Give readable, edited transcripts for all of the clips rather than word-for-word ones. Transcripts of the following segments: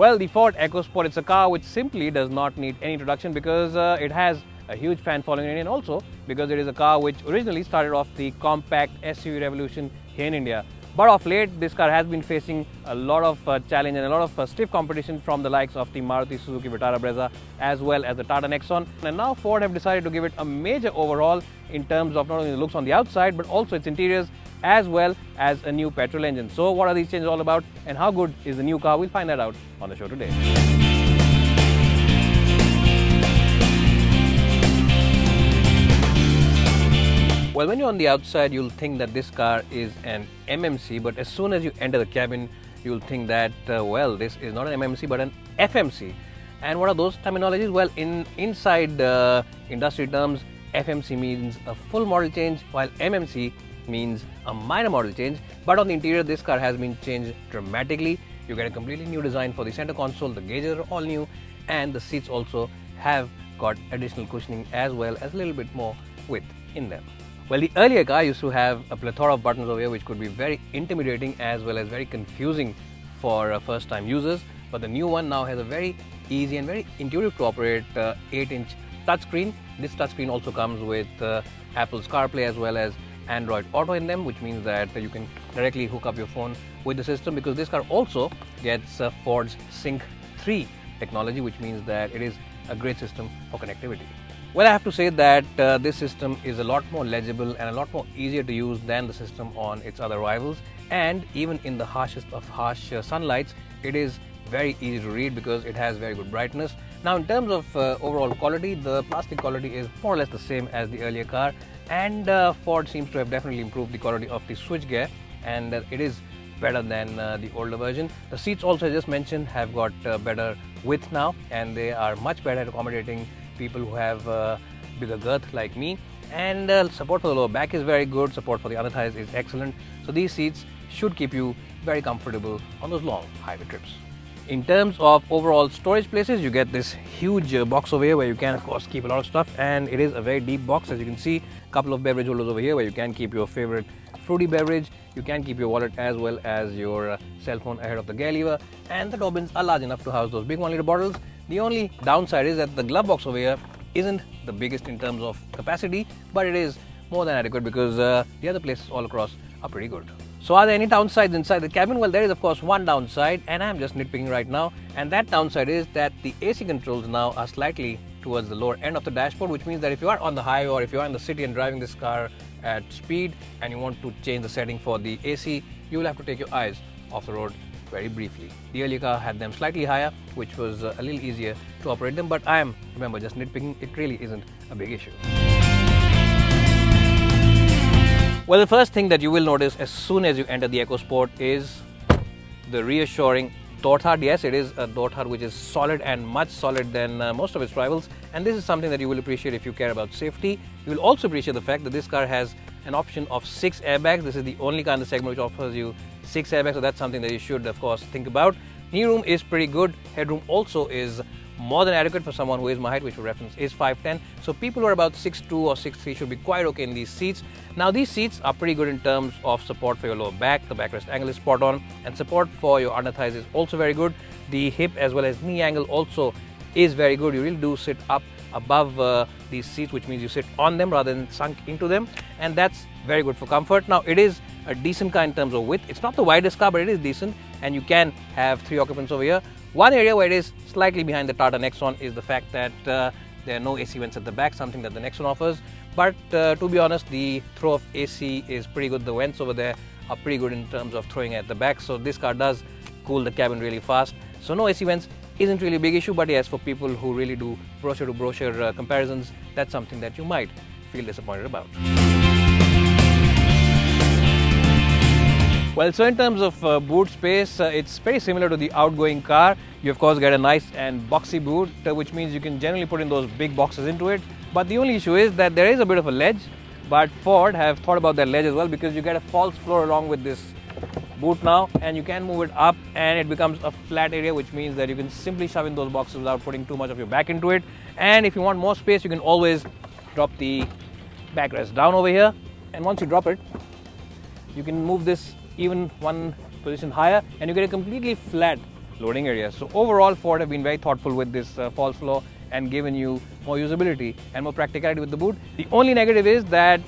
Well, the Ford EcoSport, it's a car which simply does not need any introduction because it has a huge fan following in India, and also because it is a car which originally started off the compact SUV revolution here in India. But of late, this car has been facing a lot of challenge and a lot of stiff competition from the likes of the Maruti Suzuki Vitara Brezza as well as the Tata Nexon. And now Ford have decided to give it a major overhaul in terms of not only the looks on the outside but also its interiors as well as a new petrol engine. So what are these changes all about and how good is the new car? We'll find that out on the show today. Well, when you're on the outside, you'll think that this car is an MMC, but as soon as you enter the cabin, you'll think that, well, this is not an MMC but an FMC. And what are those terminologies? Well, inside industry terms, FMC means a full model change, while MMC means a minor model change. But on the interior, this car has been changed dramatically. You get a completely new design for the center console, the gauges are all new, and the seats also have got additional cushioning as well as a little bit more width in them. Well, the earlier car used to have a plethora of buttons over here which could be very intimidating as well as very confusing for first time users, but the new one now has a very easy and very intuitive to operate 8-inch touchscreen. This touchscreen also comes with Apple's CarPlay as well as Android Auto in them, which means that you can directly hook up your phone with the system, because this car also gets Ford's Sync 3 technology, which means that it is a great system for connectivity. Well, I have to say that this system is a lot more legible and a lot more easier to use than the system on its other rivals, and even in the harshest of harsh sunlights, it is very easy to read because it has very good brightness. Now, in terms of overall quality, the plastic quality is more or less the same as the earlier car, and Ford seems to have definitely improved the quality of the switchgear, and it is better than the older version. The seats also, I just mentioned, have got better width now, and they are much better at accommodating people who have bigger girth like me, and support for the lower back is very good, support for the under thighs is excellent. So these seats should keep you very comfortable on those long highway trips. In terms of overall storage places, you get this huge box over here where you can of course keep a lot of stuff, and it is a very deep box. As you can see, a couple of beverage holders over here where you can keep your favorite fruity beverage, you can keep your wallet as well as your cell phone ahead of the gear lever, and the door bins are large enough to house those big 1-liter bottles. The only downside is that the glove box over here isn't the biggest in terms of capacity, but it is more than adequate because the other places all across are pretty good. So are there any downsides inside the cabin? Well, there is of course one downside, and I'm just nitpicking right now, and that downside is that the AC controls now are slightly towards the lower end of the dashboard, which means that if you are on the highway or if you are in the city and driving this car at speed and you want to change the setting for the AC, you will have to take your eyes off the road very briefly. The earlier car had them slightly higher, which was a little easier to operate them, but I am, remember, just nitpicking. It really isn't a big issue. Well, the first thing that you will notice as soon as you enter the EcoSport is the reassuring door thard. Yes, it is a door thard which is solid and much solid than most of its rivals, and this is something that you will appreciate if you care about safety. You will also appreciate the fact that this car has an option of 6 airbags. This is the only car in the segment which offers you 6 airbags, so that's something that you should of course think about. Knee room is pretty good. Headroom also is more than adequate for someone who is my height, which for reference is 5'10". So people who are about 6'2" or 6'3" should be quite okay in these seats. Now these seats are pretty good in terms of support for your lower back. The backrest angle is spot on, and support for your under thighs is also very good. The hip as well as knee angle also is very good. You really do sit up above these seats, which means you sit on them rather than sunk into them, and that's very good for comfort. Now it is a decent car in terms of width. It's not the widest car, but it is decent, and you can have 3 occupants over here. One area where it is slightly behind the Tata Nexon is the fact that there are no AC vents at the back, something that the Nexon offers. But to be honest, the throw of AC is pretty good. The vents over there are pretty good in terms of throwing at the back, so this car does cool the cabin really fast. So no AC vents isn't really a big issue, but yes, for people who really do brochure to brochure comparisons, that's something that you might feel disappointed about. Well, so in terms of boot space, it's very similar to the outgoing car. You of course get a nice and boxy boot, which means you can generally put in those big boxes into it. But the only issue is that there is a bit of a ledge, but Ford have thought about that ledge as well, because you get a false floor along with this boot now, and you can move it up and it becomes a flat area, which means that you can simply shove in those boxes without putting too much of your back into it. And if you want more space, you can always drop the backrest down over here, and once you drop it, you can move this even one position higher, and you get a completely flat loading areas. So overall, Ford have been very thoughtful with this false floor and given you more usability and more practicality with the boot. The only negative is that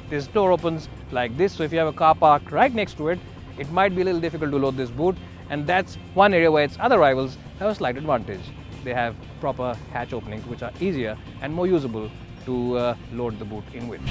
this door opens like this, so if you have a car parked right next to it, it might be a little difficult to load this boot, and that's one area where its other rivals have a slight advantage. They have proper hatch openings which are easier and more usable to load the boot in with.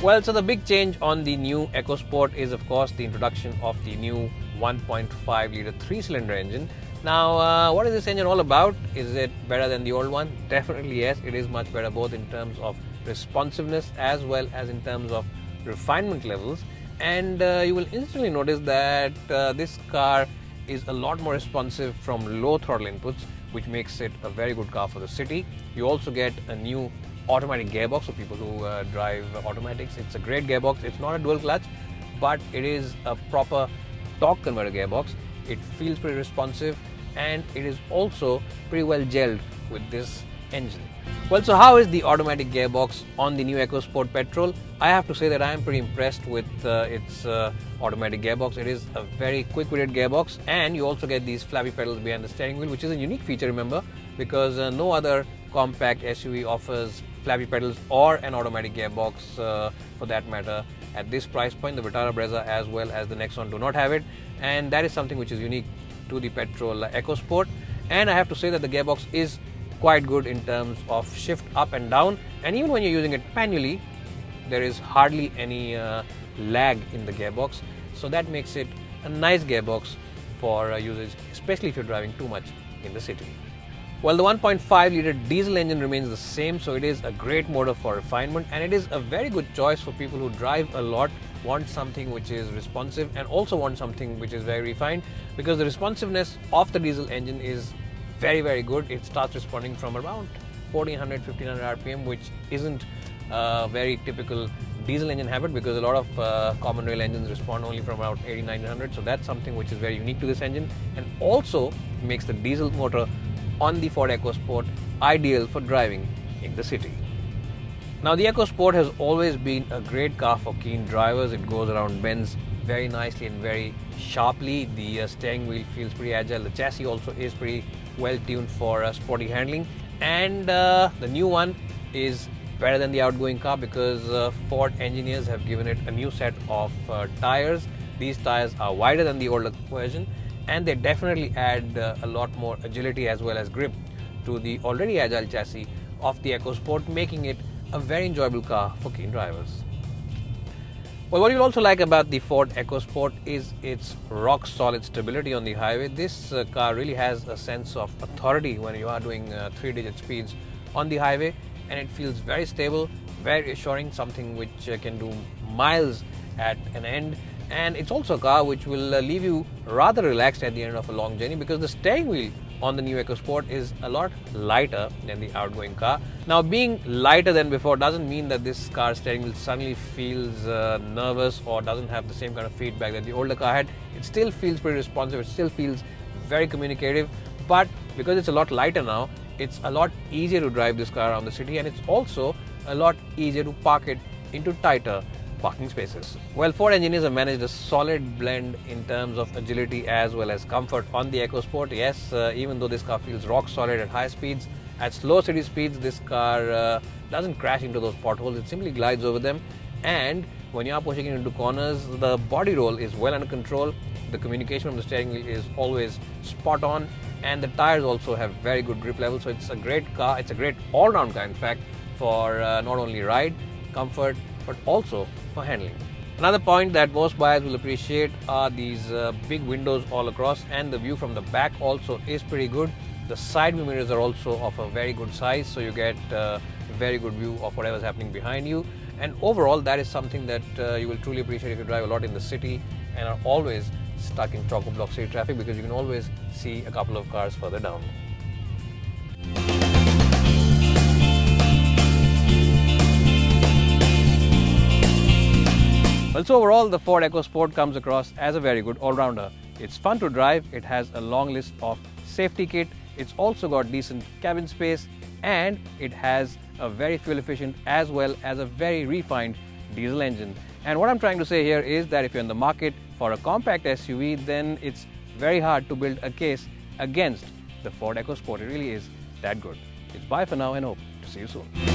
Well, so the big change on the new EcoSport is, of course, the introduction of the new 1.5-litre 3-cylinder engine. Now, what is this engine all about? Is it better than the old one? Definitely yes, it is much better, both in terms of responsiveness as well as in terms of refinement levels. And you will instantly notice that this car is a lot more responsive from low throttle inputs, which makes it a very good car for the city. You also get a new automatic gearbox for people who drive automatics. It's a great gearbox. It's not a dual clutch, but it is a proper torque converter gearbox. It feels pretty responsive, and it is also pretty well gelled with this engine. Well, so how is the automatic gearbox on the new EcoSport petrol? I have to say that I am pretty impressed with its automatic gearbox. It is a very quick-witted gearbox, and you also get these flappy pedals behind the steering wheel, which is a unique feature, remember, because no other compact SUV offers flappy pedals or an automatic gearbox for that matter. At this price point, the Vitara Brezza as well as the Nexon do not have it, and that is something which is unique to the petrol EcoSport. And I have to say that the gearbox is quite good in terms of shift up and down, and even when you're using it manually, there is hardly any lag in the gearbox, so that makes it a nice gearbox for usage, especially if you're driving too much in the city. Well, the 1.5-litre diesel engine remains the same, so it is a great motor for refinement, and it is a very good choice for people who drive a lot, want something which is responsive, and also want something which is very refined, because the responsiveness of the diesel engine is very, very good. It starts responding from around 1400-1500 RPM, which isn't a very typical diesel engine habit, because a lot of common rail engines respond only from around 80-900. So that's something which is very unique to this engine, and also makes the diesel motor on the Ford EcoSport ideal for driving in the city. Now, the EcoSport has always been a great car for keen drivers. It goes around bends very nicely and very sharply. The steering wheel feels pretty agile. The chassis also is pretty well tuned for sporty handling, and the new one is better than the outgoing car because Ford engineers have given it a new set of tires. These tires are wider than the older version, and they definitely add a lot more agility as well as grip to the already agile chassis of the EcoSport, making it a very enjoyable car for keen drivers. Well, what you'll also like about the Ford EcoSport is its rock-solid stability on the highway. This car really has a sense of authority when you are doing 3-digit speeds on the highway, and it feels very stable, very assuring, something which can do miles at an end. And it's also a car which will leave you rather relaxed at the end of a long journey, because the steering wheel on the new EcoSport is a lot lighter than the outgoing car. Now, being lighter than before doesn't mean that this car's steering wheel suddenly feels nervous or doesn't have the same kind of feedback that the older car had. It still feels pretty responsive, it still feels very communicative, but because it's a lot lighter now, it's a lot easier to drive this car around the city, and it's also a lot easier to park it into tighter parking spaces. Well, Ford engineers have managed a solid blend in terms of agility as well as comfort on the EcoSport. Yes, even though this car feels rock solid at high speeds, at slow city speeds, this car doesn't crash into those potholes. It simply glides over them, and when you are pushing it into corners, the body roll is well under control. The communication from the steering wheel is always spot on, and the tires also have very good grip level. So it's a great car. It's a great all-round car, in fact, for not only ride, comfort, but also for handling. Another point that most buyers will appreciate are these big windows all across, and the view from the back also is pretty good. The side view mirrors are also of a very good size, so you get a very good view of whatever's happening behind you. And overall, that is something that you will truly appreciate if you drive a lot in the city and are always stuck in chock-a-block city traffic, because you can always see a couple of cars further down. Well, so overall, the Ford EcoSport comes across as a very good all-rounder. It's fun to drive, it has a long list of safety kit, It's also got decent cabin space, and it has a very fuel efficient as well as a very refined diesel engine. And what I'm trying to say here is that if you're in the market for a compact SUV, then it's very hard to build a case against the Ford EcoSport. It really is that good. It's bye for now and hope to see you soon.